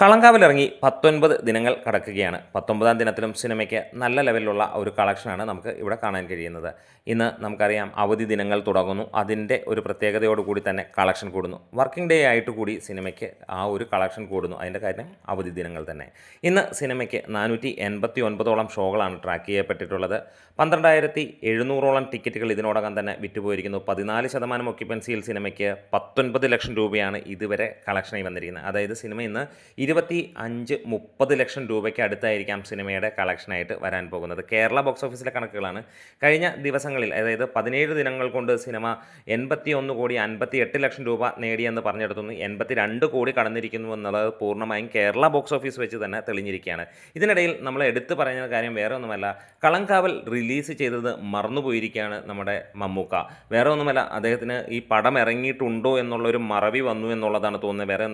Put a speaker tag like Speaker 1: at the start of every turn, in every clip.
Speaker 1: കളങ്കാവിലിറങ്ങി 19 ദിനങ്ങൾ കടക്കുകയാണ്. 19ാം ദിനത്തിലും സിനിമയ്ക്ക് നല്ല ലെവലിലുള്ള ഒരു കളക്ഷനാണ് നമുക്ക് ഇവിടെ കാണാൻ കഴിയുന്നത്. ഇന്ന് നമുക്കറിയാം അവധി ദിനങ്ങൾ തുടങ്ങുന്നു. അതിൻ്റെ ഒരു പ്രത്യേകതയോടുകൂടി തന്നെ കളക്ഷൻ കൂടുന്നു. വർക്കിംഗ് ഡേ ആയിട്ട് കൂടി സിനിമയ്ക്ക് ആ ഒരു കളക്ഷൻ കൂടുന്നു. അതിൻ്റെ കാര്യം അവധി ദിനങ്ങൾ തന്നെ. ഇന്ന് സിനിമയ്ക്ക് 489ഓളം ഷോകളാണ് ട്രാക്ക് ചെയ്യപ്പെട്ടിട്ടുള്ളത്. 12,700ഓളം ടിക്കറ്റുകൾ ഇതിനോടകം തന്നെ വിറ്റുപോയിരിക്കുന്നു. 14% ഒക്യുപ്പൻസിയിൽ സിനിമയ്ക്ക് 19 ലക്ഷം രൂപയാണ് ഇതുവരെ കളക്ഷനായി വന്നിരിക്കുന്നത്. അതായത് സിനിമ ഇന്ന് 25-30 ലക്ഷം രൂപയ്ക്ക് അടുത്തായിരിക്കാം സിനിമയുടെ കളക്ഷനായിട്ട് വരാൻ പോകുന്നത്. കേരള ബോക്സ് ഓഫീസിലെ കണക്കുകളാണ്. കഴിഞ്ഞ ദിവസങ്ങളിൽ അതായത് 17 ദിനങ്ങൾ കൊണ്ട് സിനിമ 81 കോടി 58 ലക്ഷം രൂപ നേടിയെന്ന് പറഞ്ഞെടുത്തുന്നു. 82 കോടി കടന്നിരിക്കുന്നു എന്നുള്ളത് പൂർണ്ണമായും കേരള ബോക്സ് ഓഫീസ് വെച്ച് തന്നെ തെളിഞ്ഞിരിക്കുകയാണ്. ഇതിനിടയിൽ നമ്മൾ എടുത്തു പറയുന്ന കാര്യം വേറെ ഒന്നുമല്ല, കളങ്കാവൽ റിലീസ് ചെയ്തത് മറന്നുപോയിരിക്കുകയാണ് നമ്മുടെ മമ്മൂക്ക. വേറെ ഒന്നുമല്ല, അദ്ദേഹത്തിന് ഈ പടം ഇറങ്ങിയിട്ടുണ്ടോ എന്നുള്ളൊരു മറവി വന്നു എന്നുള്ളതാണ് തോന്നുന്നത്. വേറെ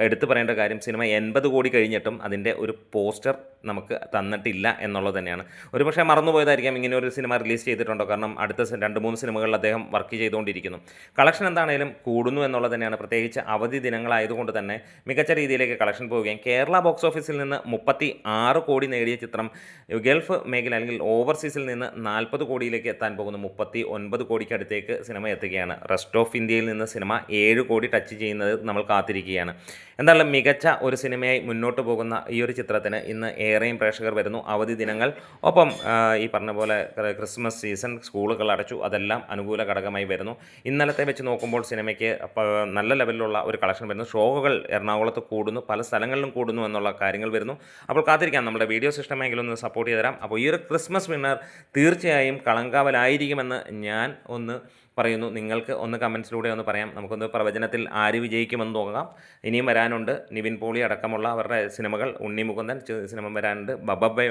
Speaker 1: എടുത്തു പറയേണ്ട കാര്യം, സിനിമ 80 കോടി കഴിഞ്ഞിട്ടും അതിൻ്റെ ഒരു പോസ്റ്റർ നമുക്ക് തന്നിട്ടില്ല എന്നുള്ളത് തന്നെയാണ്. ഒരുപക്ഷെ മറന്നുപോയതായിരിക്കാം ഇങ്ങനെ ഒരു സിനിമ റിലീസ് ചെയ്തിട്ടുണ്ടോ, കാരണം അടുത്ത 2-3 സിനിമകളിൽ അദ്ദേഹം വർക്ക് ചെയ്തുകൊണ്ടിരിക്കുന്നു. കളക്ഷൻ എന്താണേലും കൂടുന്നു എന്നുള്ളത് തന്നെയാണ്. പ്രത്യേകിച്ച് അവധി ദിനങ്ങളായതുകൊണ്ട് തന്നെ മികച്ച രീതിയിലേക്ക് കളക്ഷൻ പോവുകയും കേരള ബോക്സ് ഓഫീസിൽ നിന്ന് 36 കോടി നേടിയ ചിത്രം ഗൾഫ് മേഖല അല്ലെങ്കിൽ ഓവർസീസിൽ നിന്ന് 40 കോടിയിലേക്ക് എത്താൻ പോകുന്നു. 39 കോടിക്ക് അടുത്തേക്ക് സിനിമ എത്തുകയാണ്. റെസ്റ്റ് ഓഫ് ഇന്ത്യയിൽ നിന്ന് സിനിമ 7 കോടി ടച്ച് ചെയ്യുന്നത് നമ്മൾ കാത്തിരിക്കുകയാണ്. എന്തായാലും മികച്ച ഒരു സിനിമയായി മുന്നോട്ട് പോകുന്ന ഈ ഒരു ചിത്രത്തിന് ഇന്ന് ഏറെയും പ്രേക്ഷകർ വരുന്നു. അവധി ദിനങ്ങൾ, ഒപ്പം ഈ പറഞ്ഞ പോലെ ക്രിസ്മസ് സീസൺ, സ്കൂളുകൾ അടച്ചു, അതെല്ലാം അനുകൂല ഘടകമായി വരുന്നു. ഇന്നലത്തെ വെച്ച് നോക്കുമ്പോൾ സിനിമയ്ക്ക് നല്ല ലെവലിലുള്ള ഒരു കളക്ഷൻ വരുന്നു. ഷോകൾ എറണാകുളത്ത് കൂടുന്നു, പല സ്ഥലങ്ങളിലും കൂടുന്നു എന്നുള്ള കാര്യങ്ങൾ വരുന്നു. അപ്പോൾ കാത്തിരിക്കാം. നമ്മുടെ വീഡിയോസ് ഇഷ്ടമെങ്കിലും ഒന്ന് സപ്പോർട്ട് ചെയ്ത് തരാം. അപ്പോൾ ഈ ഒരു ക്രിസ്മസ് വിന്നർ തീർച്ചയായും കളങ്കാവലായിരിക്കുമെന്ന് ഞാൻ ഒന്ന് പറയുന്നു. നിങ്ങൾക്ക് ഒന്ന് കമൻസിലൂടെ ഒന്ന് പറയാം. നമുക്കൊന്ന് പ്രവചനത്തിൽ ആര് വിജയിക്കുമെന്ന് നോക്കാം. ഇനിയും വരാനുണ്ട്. നിവിൻ പോളി അടക്കമുള്ള അവരുടെ സിനിമകൾ, ഉണ്ണി മുകുന്ദൻ സിനിമ വരാനുണ്ട്. ബബ്ബ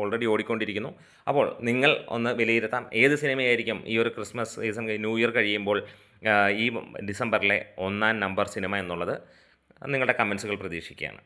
Speaker 1: ഓൾറെഡി ഓടിക്കൊണ്ടിരിക്കുന്നു. അപ്പോൾ നിങ്ങൾ ഒന്ന് വിലയിരുത്താം, ഏത് സിനിമയായിരിക്കും ഈ ഒരു ക്രിസ്മസ് സീസൺ ന്യൂ ഇയർ കഴിയുമ്പോൾ ഈ ഡിസംബറിലെ 1-ാം നമ്പർ സിനിമ എന്നുള്ളത്. നിങ്ങളുടെ കമൻസുകൾ പ്രതീക്ഷിക്കുകയാണ്.